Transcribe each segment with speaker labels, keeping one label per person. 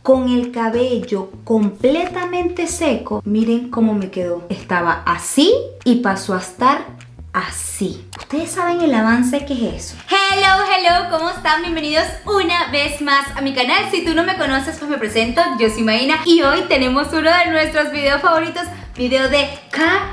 Speaker 1: con el cabello completamente seco, miren cómo me quedó. Estaba así y pasó a estar así. ¿Ustedes saben el avance que es eso? Hello, ¿cómo están? Bienvenidos una vez más a mi canal. Si tú no me conoces, pues me presento, yo soy Maina y hoy tenemos uno de nuestros videos favoritos, video de cabello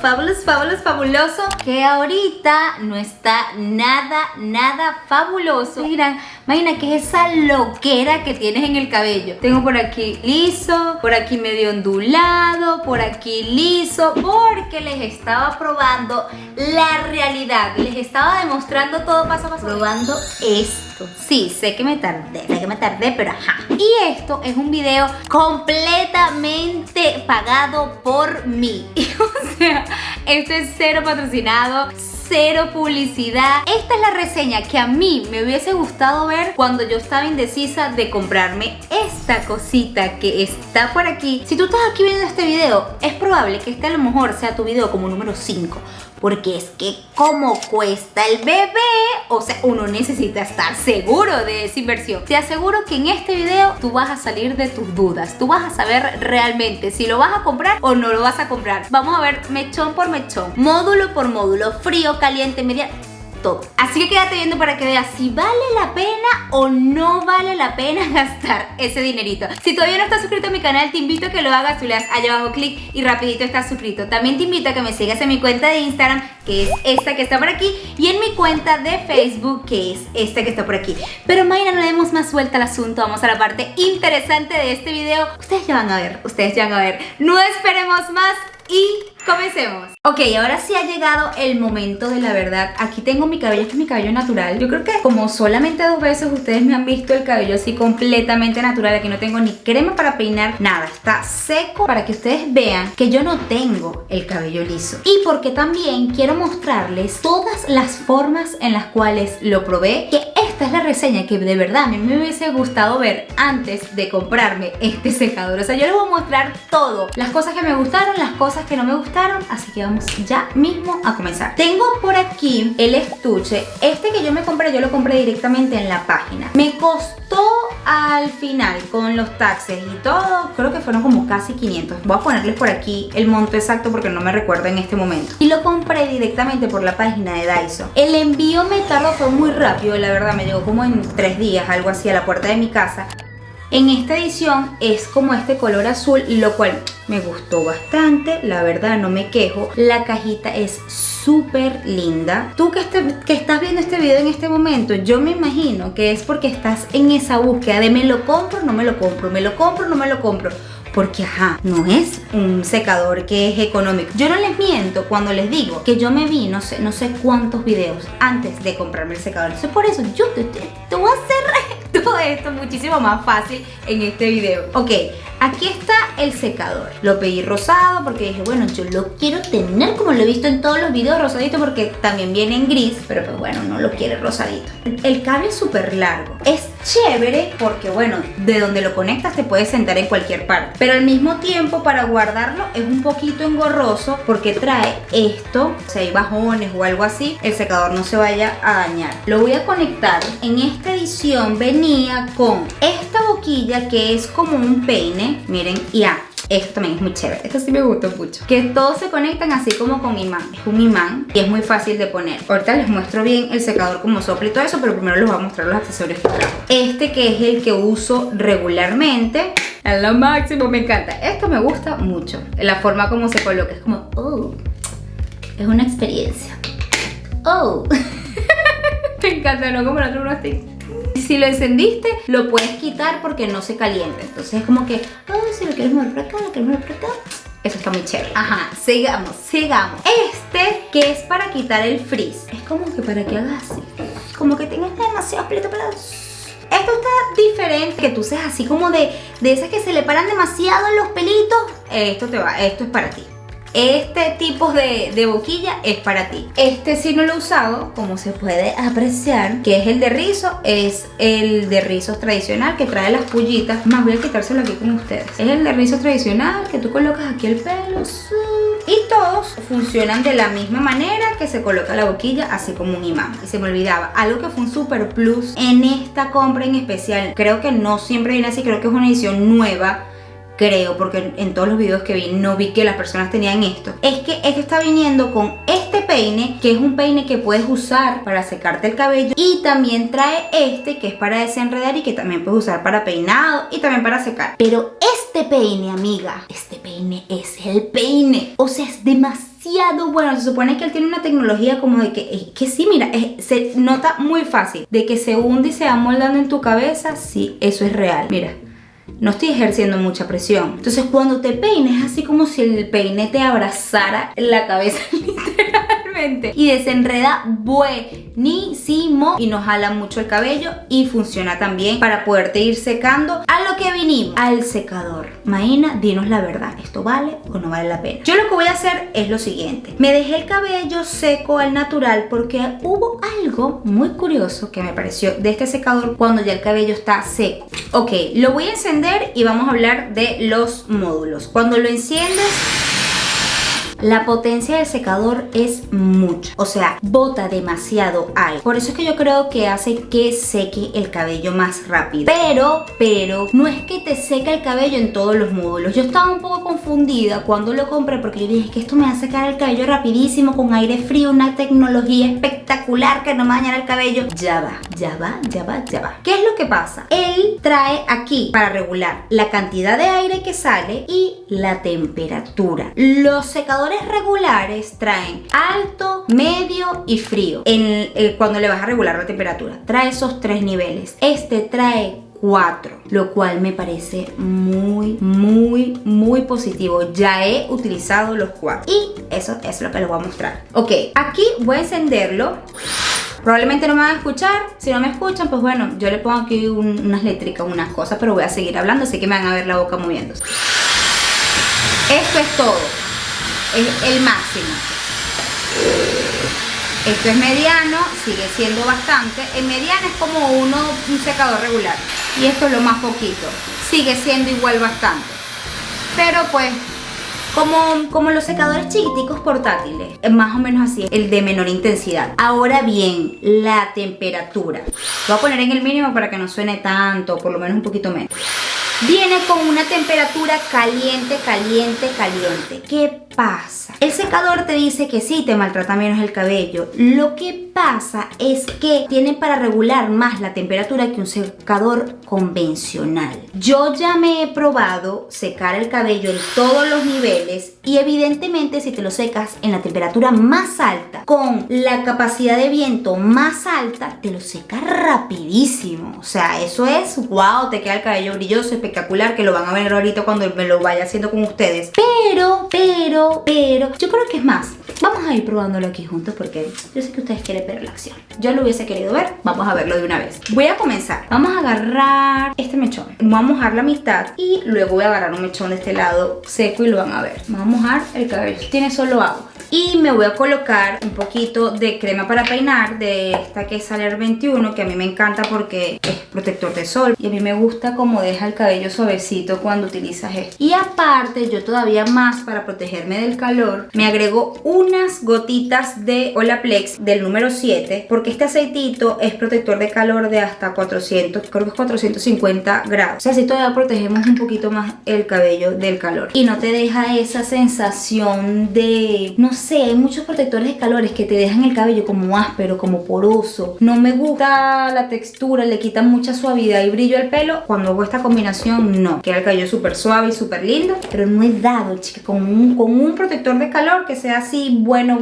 Speaker 1: fabuloso, que ahorita no está nada fabuloso. Y dirán, Maina, ¿qué es esa loquera que tienes en el cabello? Tengo por aquí liso, por aquí medio ondulado, por aquí liso, porque les estaba probando la realidad, les estaba demostrando todo paso a paso, probando esto. Sí, sé que me tardé, pero ajá. Y esto es un video completamente pagado por mí. O sea, esto es cero patrocinado, cero publicidad. Esta es la reseña que a mí me hubiese gustado ver cuando yo estaba indecisa de comprarme esta cosita que está por aquí. Si tú estás aquí viendo este video, es probable que este a lo mejor sea tu video como número 5. Porque es que como cuesta el bebé, o sea, uno necesita estar seguro de esa inversión. Te aseguro que en este video tú vas a salir de tus dudas. Tú vas a saber realmente si lo vas a comprar o no lo vas a comprar. Vamos a ver mechón por mechón, módulo por módulo, frío, caliente, media, todo. Así que quédate viendo para que veas si vale la pena o no vale la pena gastar ese dinerito. Si todavía no estás suscrito a mi canal, te invito a que lo hagas. Tú le das allá abajo clic y rapidito estás suscrito. También te invito a que me sigas en mi cuenta de Instagram, que es esta que está por aquí, y en mi cuenta de Facebook, que es esta que está por aquí. Pero Mayra, no le demos más vuelta al asunto. Vamos a la parte interesante de este video. Ustedes ya van a ver. No esperemos más y comencemos. Ok, ahora sí ha llegado el momento de la verdad. Aquí tengo mi cabello, este es mi cabello natural. Yo creo que como solamente 2 veces ustedes me han visto el cabello así completamente natural. Aquí no tengo ni crema para peinar, nada. Está seco para que ustedes vean que yo no tengo el cabello liso. Y porque también quiero mostrarles todas las formas en las cuales lo probé. Que esta es la reseña que de verdad a mí me hubiese gustado ver antes de comprarme este secador. O sea, yo les voy a mostrar todo. Las cosas que me gustaron, las cosas que no me gustaron. Así que vamos ya mismo a comenzar. Tengo por aquí el estuche. Este que yo me compré, yo lo compré directamente en la página. Me costó al final con los taxes y todo, creo que fueron como casi 500. Voy a ponerles por aquí el monto exacto porque no me recuerdo en este momento. Y lo compré directamente por la página de Daiso. El envío me tardó, fue muy rápido, la verdad, me llegó como en 3 días, algo así, a la puerta de mi casa. En esta edición es como este color azul, lo cual me gustó bastante, la verdad no me quejo. La cajita es súper linda. Tú que estás viendo este video en este momento, yo me imagino que es porque estás en esa búsqueda de me lo compro, no me lo compro, me lo compro, no me lo compro. Porque ajá, no es un secador que es económico. Yo no les miento cuando les digo que yo me vi no sé cuántos videos antes de comprarme el secador. Entonces por eso yo te voy a hacer todo esto muchísimo más fácil en este video. Ok, aquí está el secador. Lo pedí rosado porque dije, bueno, yo lo quiero tener como lo he visto en todos los videos, rosadito, porque también viene en gris, pero pues bueno, no lo quiere rosadito. El cable es súper largo. Es chévere porque bueno, de donde lo conectas te puedes sentar en cualquier parte. Pero al mismo tiempo para guardarlo es un poquito engorroso porque trae esto. Si hay bajones o algo así, el secador no se vaya a dañar. Lo voy a conectar. En esta edición venía con esta boquilla que es como un peine. Miren, y esto también es muy chévere, esto sí me gustó mucho. Que todos se conectan así como con imán. Es un imán y es muy fácil de poner. Ahorita les muestro bien el secador como sopla y todo eso, pero primero les voy a mostrar los accesorios que trae. Este que es el que uso regularmente. A lo máximo, me encanta. Esto me gusta mucho. La forma como se coloca es como, oh, es una experiencia. Oh. Me encanta, ¿no? Como el otro uno así. Si lo encendiste, lo puedes quitar porque no se calienta. Entonces es como que, oh, si lo quieres mover por acá, lo quieres mover por acá. Eso está muy chévere. Ajá, sigamos. Este que es para quitar el frizz. Es como que para que hagas así. Como que tengas demasiado pelito pelado. Esto está diferente, que tú seas así como de esas que se le paran demasiado en los pelitos. Esto es para ti. Este tipo de boquilla es para ti. Este sí no lo he usado, como se puede apreciar, que es el de rizo. Es el de rizos tradicional que trae las pullitas. Más voy a quitárselo aquí con ustedes. Es el de rizos tradicional que tú colocas aquí el pelo. y todos funcionan de la misma manera, que se coloca la boquilla así como un imán. Y se me olvidaba, algo que fue un super plus en esta compra en especial, creo que no siempre viene así, creo que es una edición nueva, creo, porque en todos los videos que vi no vi que las personas tenían esto, es que este está viniendo con este peine, que es un peine que puedes usar para secarte el cabello, y también trae este que es para desenredar y que también puedes usar para peinado y también para secar. Pero este peine, amiga, este peine es el peine, o sea, es demasiado bueno. Se supone que él tiene una tecnología como de que sí, mira, se nota muy fácil de que se hunde y se va moldando en tu cabeza. Sí, eso es real, mira. No estoy ejerciendo mucha presión. Entonces cuando te peines es así como si el peine te abrazara la cabeza literalmente. Y desenreda buenísimo y no jala mucho el cabello y funciona también para poderte ir secando. A lo que vinimos, al secador. Maína, dinos la verdad, ¿esto vale o no vale la pena? Yo lo que voy a hacer es lo siguiente. Me dejé el cabello seco al natural porque hubo algo muy curioso que me pareció de este secador cuando ya el cabello está seco. Ok, lo voy a encender y vamos a hablar de los módulos. Cuando lo enciendes, la potencia del secador es mucha, o sea, bota demasiado aire. Por eso es que yo creo que hace que seque el cabello más rápido. Pero no es que te seca el cabello en todos los módulos. Yo estaba un poco confundida cuando lo compré porque yo dije que esto me va a secar el cabello rapidísimo con aire frío, una tecnología espectacular que no me va a dañar el cabello. Ya va. ¿Qué es lo que pasa? Él trae aquí para regular la cantidad de aire que sale y la temperatura. Los secadores regulares traen alto, medio y frío. Cuando le vas a regular la temperatura, trae esos 3 niveles. Este trae 4, lo cual me parece muy positivo. Ya he utilizado los 4 y eso es lo que les voy a mostrar. Ok, aquí voy a encenderlo. Probablemente no me van a escuchar. Si no me escuchan, pues bueno, yo le pongo aquí unas létricas, unas cosas, pero voy a seguir hablando, así que me van a ver la boca moviéndose. Esto es todo. Es el máximo. Esto es mediano, sigue siendo bastante. El mediano es como un secador regular. Y esto es lo más poquito. Sigue siendo igual bastante. Pero pues, como los secadores chiquiticos portátiles, es más o menos así, el de menor intensidad. Ahora bien, la temperatura. Lo voy a poner en el mínimo para que no suene tanto, por lo menos un poquito menos. Viene con una temperatura caliente. ¿Qué pasa? El secador te dice que sí te maltrata menos el cabello. Lo que pasa es que tiene para regular más la temperatura que un secador convencional. Yo ya me he probado secar el cabello en todos los niveles y evidentemente si te lo secas en la temperatura más alta, con la capacidad de viento más alta, te lo seca rapidísimo. O sea, eso es wow, te queda el cabello brilloso, espectacular, que lo van a ver ahorita cuando me lo vaya haciendo con ustedes. Pero, yo creo que es más. Vamos a ir probándolo aquí juntos porque yo sé que ustedes quieren ver la acción. Yo lo hubiese querido ver, vamos a verlo de una vez. Voy a comenzar. Vamos a agarrar este mechón. Vamos a mojar la mitad y luego voy a agarrar un mechón de este lado seco y lo van a ver. Vamos a mojar el cabello. Tiene solo agua. Y me voy a colocar un poquito de crema para peinar de esta que es Saler 21, que a mí me encanta porque es protector de sol. Y a mí me gusta cómo deja el cabello suavecito cuando utilizas esto. Y aparte, yo todavía más para protegerme del calor, me agrego unas gotitas de Olaplex del número 7, porque este aceitito es protector de calor de hasta 400, creo que es 450 grados. O sea, así todavía protegemos un poquito más el cabello del calor. Y no te deja esa sensación de, no sé, hay muchos protectores de calores que te dejan el cabello como áspero, como poroso. No me gusta la textura, le quitan mucha suavidad y brillo al pelo. Cuando hago esta combinación, no. Queda el cabello súper suave y súper lindo, pero no he dado, chica, con un protector de calor que sea así, bueno.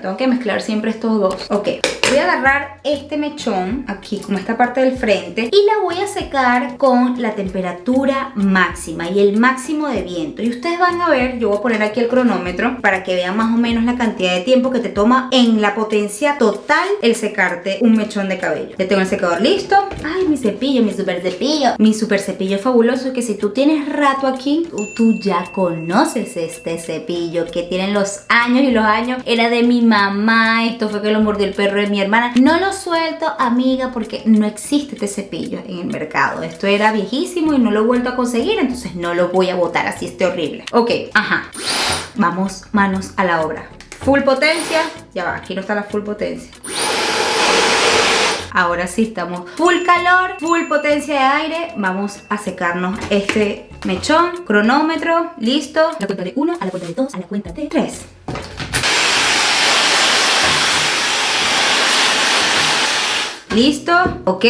Speaker 1: Tengo que mezclar siempre estos dos. Ok, voy a agarrar este mechón aquí, como esta parte del frente, y la voy a secar con la temperatura máxima y el máximo de viento. Y ustedes van a ver, yo voy a poner aquí el cronómetro para que vean más o menos la cantidad de tiempo que te toma en la potencia total el secarte un mechón de cabello. Ya tengo el secador listo. Ay, mi cepillo, mi super cepillo fabuloso, que si tú tienes rato aquí, tú ya conoces este cepillo que tienen los años y los años. Era de mi mamá, esto fue que lo mordió el perro de mi hermana. No lo suelto, amiga, porque no existe este cepillo en el mercado. Esto era viejísimo y no lo he vuelto a conseguir, entonces no lo voy a botar así, esté horrible. Ok, ajá. Vamos, manos a la obra. Full potencia. Ya va, aquí no está la full potencia. Ahora sí estamos full calor, full potencia de aire. Vamos a secarnos este mechón. Cronómetro, listo. A la cuenta de 1, a la cuenta de 2, a la cuenta de 3. ¿Listo? Ok.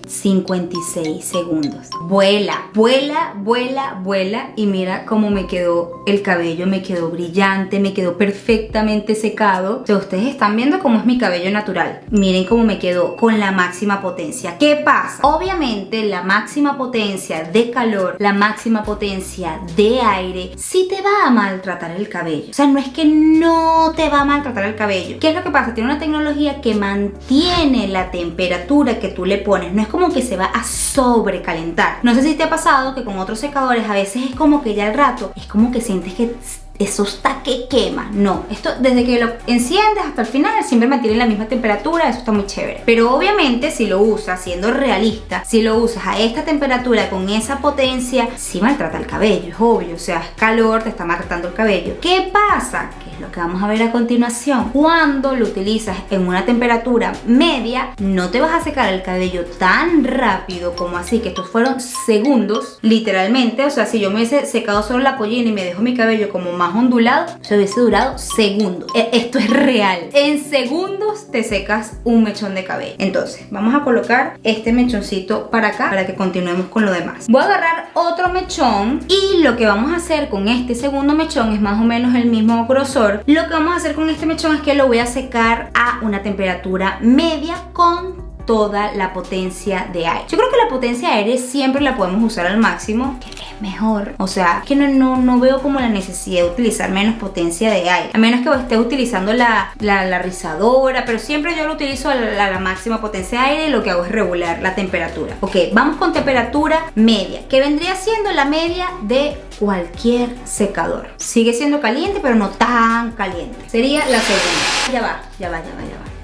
Speaker 1: 56 segundos. Vuela, vuela, vuela, vuela. Y mira cómo me quedó el cabello. Me quedó brillante, me quedó perfectamente secado. O sea, ustedes están viendo cómo es mi cabello natural. Miren cómo me quedó con la máxima potencia. ¿Qué pasa? Obviamente la máxima potencia de calor, la máxima potencia de aire, sí te va a maltratar el cabello. O sea, no es que no te va a maltratar el cabello. ¿Qué es lo que pasa? Tiene una tecnología que mantiene la temperatura que tú le pones. No es como que se va a sobrecalentar. No sé si te ha pasado que con otros secadores a veces es como que ya al rato es como que sientes que eso está que quema. No, esto desde que lo enciendes hasta el final siempre mantiene la misma temperatura. Eso está muy chévere. Pero obviamente si lo usas, siendo realista, si lo usas a esta temperatura con esa potencia, sí maltrata el cabello, es obvio. O sea, es calor, te está maltratando el cabello. ¿Qué pasa? Que es lo que vamos a ver a continuación. Cuando lo utilizas en una temperatura media, no te vas a secar el cabello tan rápido como así, que estos fueron segundos, literalmente. O sea, si yo me hubiese secado solo la pollina y me dejo mi cabello como más ondulado, se hubiese durado segundos. Esto es real. En segundos te secas un mechón de cabello. Entonces, vamos a colocar este mechoncito para acá para que continuemos con lo demás. Voy a agarrar otro mechón y lo que vamos a hacer con este segundo mechón es más o menos el mismo grosor. Lo que vamos a hacer con este mechón es que lo voy a secar a una temperatura media con toda la potencia de aire. Yo creo que la potencia de aire siempre la podemos usar al máximo, que es mejor. O sea, que no veo como la necesidad de utilizar menos potencia de aire, a menos que esté utilizando la rizadora, pero siempre yo lo utilizo a la máxima potencia de aire y lo que hago es regular la temperatura. Ok, vamos con temperatura media, que vendría siendo la media de cualquier secador. Sigue siendo caliente, pero no tan caliente. Sería la segunda. Ya va.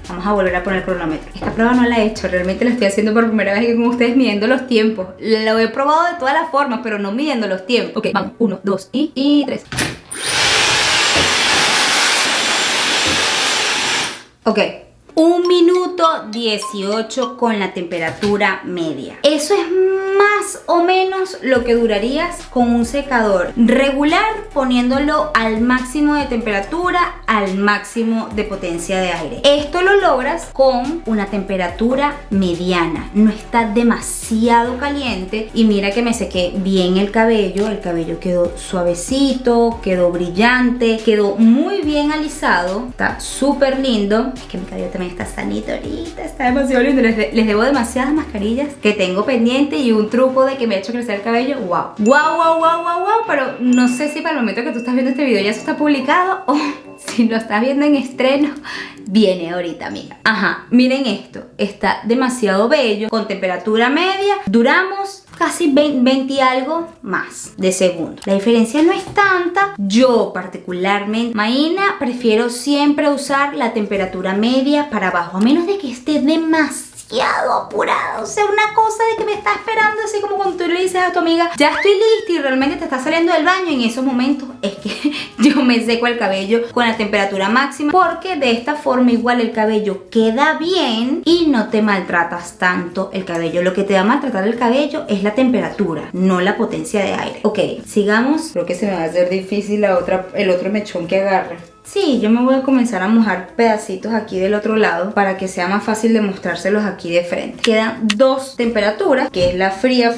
Speaker 1: Vamos a volver a poner el cronómetro. Esta prueba no la he hecho, realmente la estoy haciendo por primera vez con ustedes midiendo los tiempos. Lo he probado de todas las formas, pero no midiendo los tiempos. Ok, vamos, 1, 2 y 3. Ok. 1 minuto 18 con la temperatura media. Eso es más o menos lo que durarías con un secador regular, poniéndolo al máximo de temperatura, al máximo de potencia de aire. Esto lo logras con una temperatura mediana. No está demasiado caliente. Y mira que me sequé bien el cabello. El cabello quedó suavecito, quedó brillante, quedó muy bien alisado. Está súper lindo. Es que mi cabello también está sanito ahorita, está demasiado lindo. Les debo demasiadas mascarillas que tengo pendiente y un truco de que me ha hecho crecer el cabello. Wow, pero no sé si para el momento que tú estás viendo este video ya eso está publicado o si lo estás viendo en estreno, viene ahorita, amiga. Ajá, miren esto, está demasiado bello, con temperatura media, duramos casi 20 y algo más de segundo. La diferencia no es tanta. Yo particularmente, Maína, prefiero siempre usar la temperatura media para abajo, a menos de que esté demasiado apurado. O sea, una cosa de que me está esperando, así como cuando tú le dices a tu amiga, ya estoy lista, y realmente te está saliendo del baño. En esos momentos es que yo me seco el cabello con la temperatura máxima, porque de esta forma igual el cabello queda bien y no te maltratas tanto el cabello. Lo que te va a maltratar el cabello es la temperatura, no la potencia de aire. Ok, sigamos. Creo que se me va a hacer difícil el otro mechón que agarre. Sí, yo me voy a comenzar a mojar pedacitos aquí del otro lado para que sea más fácil de mostrárselos aquí de frente. Quedan dos temperaturas, que es la fría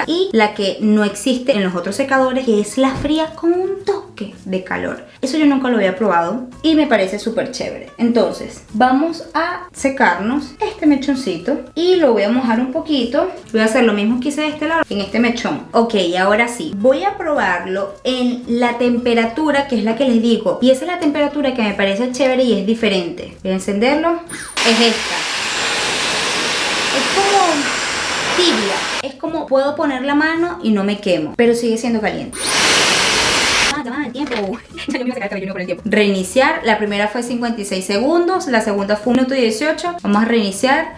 Speaker 1: y la que no existe en los otros secadores, que es la fría con un toque de calor. Eso yo nunca lo había probado y me parece súper chévere. Entonces, vamos a secarnos este mechoncito y lo voy a mojar un poquito. Voy a hacer lo mismo que hice de este lado en este mechón. Ok, ahora sí, voy a probarlo en la temperatura que es la que les digo. Y esa es la temperatura que me parece chévere y es diferente. Voy a encenderlo. Es esta. Es como tibia. Es como puedo poner la mano y no me quemo, pero sigue siendo caliente. El tiempo. Reiniciar. La primera fue 56 segundos. La segunda fue 1 minuto y 18. Vamos a reiniciar.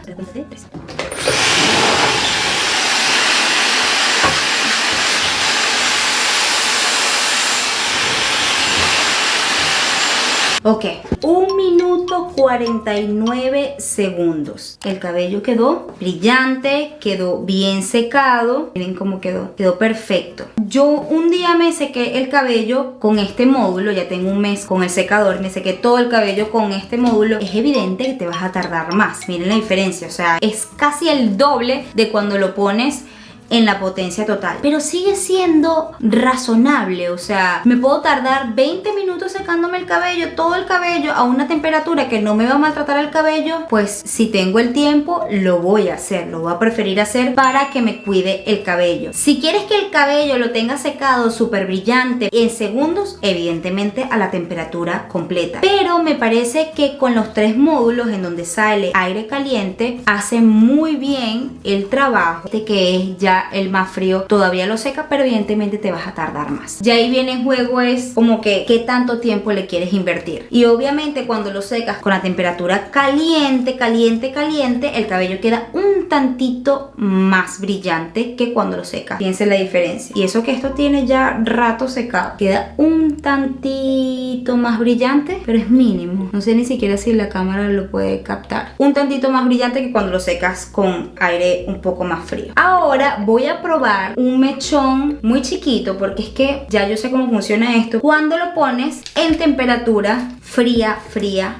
Speaker 1: Ok, 1 minuto 49 segundos. El cabello quedó brillante, quedó bien secado. Miren cómo quedó, quedó perfecto. Yo un día me sequé el cabello con este módulo, ya tengo un mes con el secador, me sequé todo el cabello con este módulo. Es evidente que te vas a tardar más, miren la diferencia, o sea, es casi el doble de cuando lo pones en la potencia total, pero sigue siendo razonable. O sea, me puedo tardar 20 minutos secándome el cabello, todo el cabello a una temperatura que no me va a maltratar el cabello. Pues si tengo el tiempo lo voy a hacer, lo voy a preferir hacer para que me cuide el cabello. Si quieres que el cabello lo tenga secado súper brillante en segundos, evidentemente a la temperatura completa, pero me parece que con los 3 módulos en donde sale aire caliente hace muy bien el trabajo. Este que es ya el más frío todavía lo seca, pero evidentemente te vas a tardar más. Ya ahí viene en juego es como que qué tanto tiempo le quieres invertir. Y obviamente cuando lo secas con la temperatura caliente, el cabello queda un tantito más brillante que cuando lo secas. Fíjense la diferencia. Y eso que esto tiene ya rato secado, queda un tantito más brillante, pero es mínimo. No sé ni siquiera si la cámara lo puede captar. Un tantito más brillante que cuando lo secas con aire un poco más frío. Ahora voy a probar un mechón muy chiquito, porque es que ya yo sé cómo funciona esto. Cuando lo pones en temperatura fría,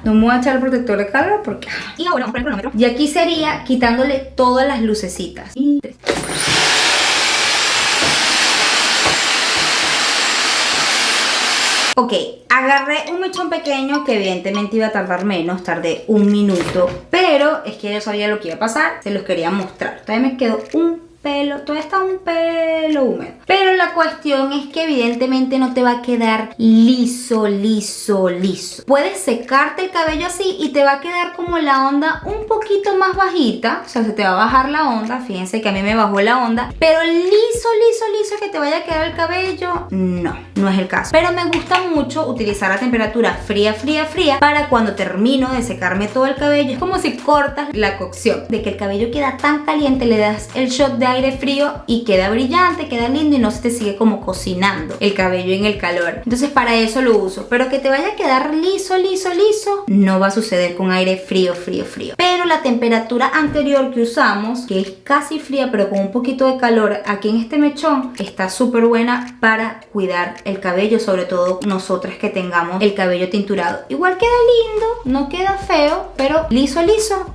Speaker 1: no me voy a echar el protector de calor porque... Y ahora vamos a poner el cronómetro. Y aquí sería quitándole todas las lucecitas. Y 3. Ok, agarré un mechón pequeño que evidentemente iba a tardar menos, tardé 1 minuto, pero es que yo sabía lo que iba a pasar, se los quería mostrar. Todavía me quedó un pelo, todavía está un pelo húmedo, pero la cuestión es que evidentemente no te va a quedar liso. Puedes secarte el cabello así y te va a quedar como la onda un poquito más bajita, o sea, se te va a bajar la onda. Fíjense que a mí me bajó la onda, pero liso que te vaya a quedar el cabello, no es el caso. Pero me gusta mucho utilizar la temperatura fría para cuando termino de secarme todo el cabello. Es como si cortas la cocción, de que el cabello queda tan caliente, le das el shot de aire frío y queda brillante, queda lindo y no se te sigue como cocinando el cabello en el calor. Entonces para eso lo uso, pero que te vaya a quedar liso no va a suceder con aire frío. Pero la temperatura anterior que usamos, que es casi fría pero con un poquito de calor aquí en este mechón, está súper buena para cuidar el cabello, sobre todo nosotras que tengamos el cabello tinturado. Igual queda lindo, no queda feo, pero liso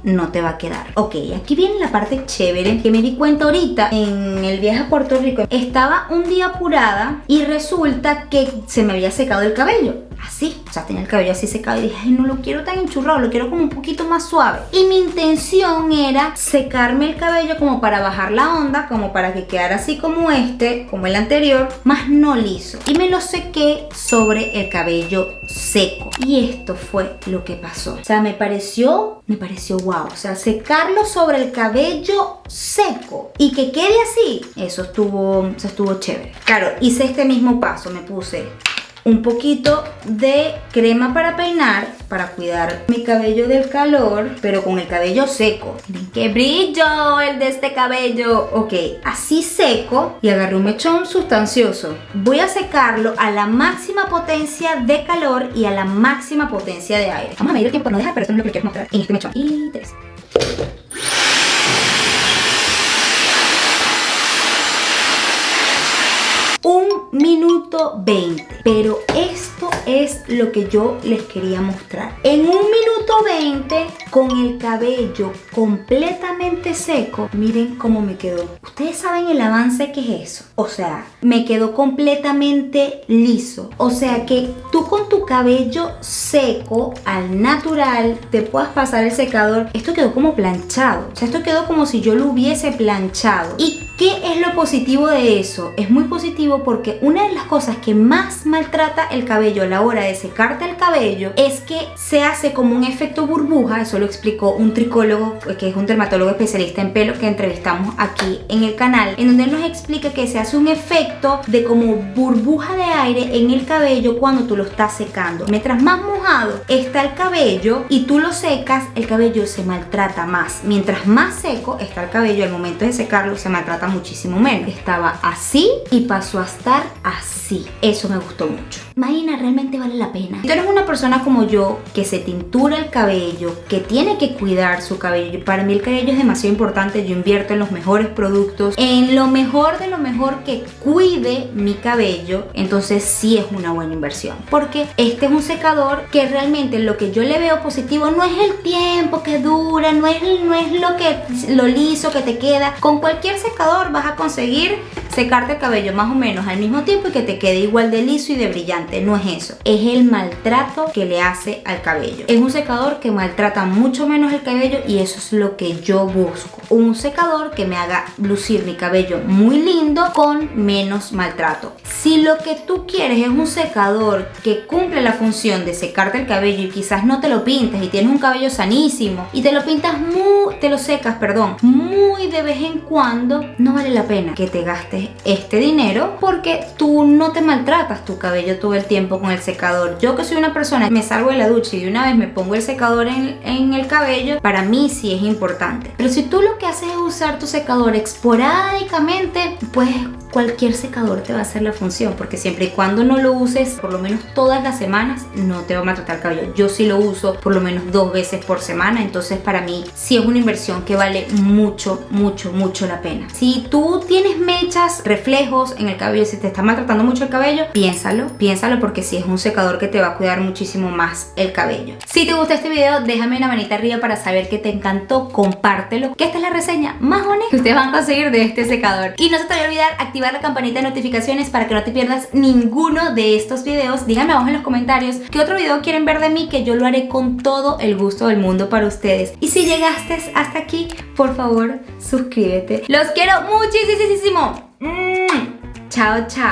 Speaker 1: no te va a quedar. Ok, aquí viene la parte chévere que me di cuenta ahorita en el viaje a Puerto Rico. Estaba un día apurada y resulta que se me había secado el cabello así, o sea, tenía el cabello así secado y dije, ay, no lo quiero tan enchurrado, lo quiero como un poquito más suave. Y mi intención era secarme el cabello como para bajar la onda, como para que quedara así como como el anterior, más no liso. Y me lo sequé sobre el cabello seco. Y esto fue lo que pasó. O sea, me pareció wow. O sea, secarlo sobre el cabello seco y que quede así, eso estuvo chévere. Claro, hice este mismo paso, me puse un poquito de crema para peinar, para cuidar mi cabello del calor, pero con el cabello seco. Miren qué brillo el de este cabello. Ok, así seco, y agarré un mechón sustancioso. Voy a secarlo a la máxima potencia de calor y a la máxima potencia de aire. Vamos a medir el tiempo para no dejar, pero esto no es lo que quiero mostrar en este mechón. Y 3. 1 minuto 20, pero esto es lo que yo les quería mostrar. En 1 minuto 20, con el cabello completamente seco, miren cómo me quedó. Ustedes saben el avance que es eso. O sea, me quedó completamente liso. O sea que tú con tu cabello seco al natural te puedas pasar el secador. Esto quedó como planchado. O sea, esto quedó como si yo lo hubiese planchado. ¿Y qué es lo positivo de eso? Es muy positivo porque una de las cosas que más maltrata el cabello a la hora de secarte el cabello es que se hace como un efecto burbuja. Eso lo explicó un tricólogo, que es un dermatólogo especialista en pelo, que entrevistamos aquí en el canal, en donde nos explica que se hace un efecto de como burbuja de aire en el cabello cuando tú lo estás secando. Mientras más mojado está el cabello y tú lo secas, el cabello se maltrata más. Mientras más seco está el cabello, al momento de secarlo se maltrata maltrata muchísimo menos. Estaba así y pasó a estar así. Eso me gustó mucho. Marina, realmente vale la pena. Si tú eres una persona como yo que se tintura el cabello, que tiene que cuidar su cabello, para mí el cabello es demasiado importante. Yo invierto en los mejores productos, en lo mejor de lo mejor que cuide mi cabello. Entonces sí es una buena inversión, porque este es un secador que realmente lo que yo le veo positivo no es el tiempo que dura, no es lo liso que te queda. Con cualquier secador vas a conseguir secarte el cabello más o menos al mismo tiempo y que te quede igual de liso y de brillante. No es eso, es el maltrato que le hace al cabello. Es un secador que maltrata mucho menos el cabello y eso es lo que yo busco. Un secador que me haga lucir mi cabello muy lindo con menos maltrato. Si lo que tú quieres es un secador que cumple la función de secarte el cabello y quizás no te lo pintas y tienes un cabello sanísimo y te lo secas muy de vez en cuando, no vale la pena que te gastes este dinero porque tú no te maltratas tu cabello todo el tiempo con el secador. Yo que soy una persona, me salgo de la ducha y de una vez me pongo el secador en el cabello, para mí sí es importante. Pero si tú lo que haces es usar tu secador esporádicamente, pues cualquier secador te va a hacer la función, porque siempre y cuando no lo uses por lo menos todas las semanas, no te va a maltratar el cabello. Yo sí lo uso por lo menos 2 veces por semana, entonces para mí sí es una inversión que vale mucho la pena. Si tú tienes mechas, reflejos en el cabello, si te está maltratando mucho el cabello, piénsalo porque sí es un secador que te va a cuidar muchísimo más el cabello. Si te gustó este video, déjame una manita arriba para saber que te encantó, compártelo, que esta es la reseña más bonita que ustedes van a conseguir de este secador. Y no se te vaya a olvidar activar la campanita de notificaciones para que no te pierdas ninguno de estos videos. Díganme abajo en los comentarios qué otro video quieren ver de mí, que yo lo haré con todo el gusto del mundo para ustedes. Y si llegaste hasta aquí, por favor, suscríbete. Los quiero muchísimo. Chao, chao.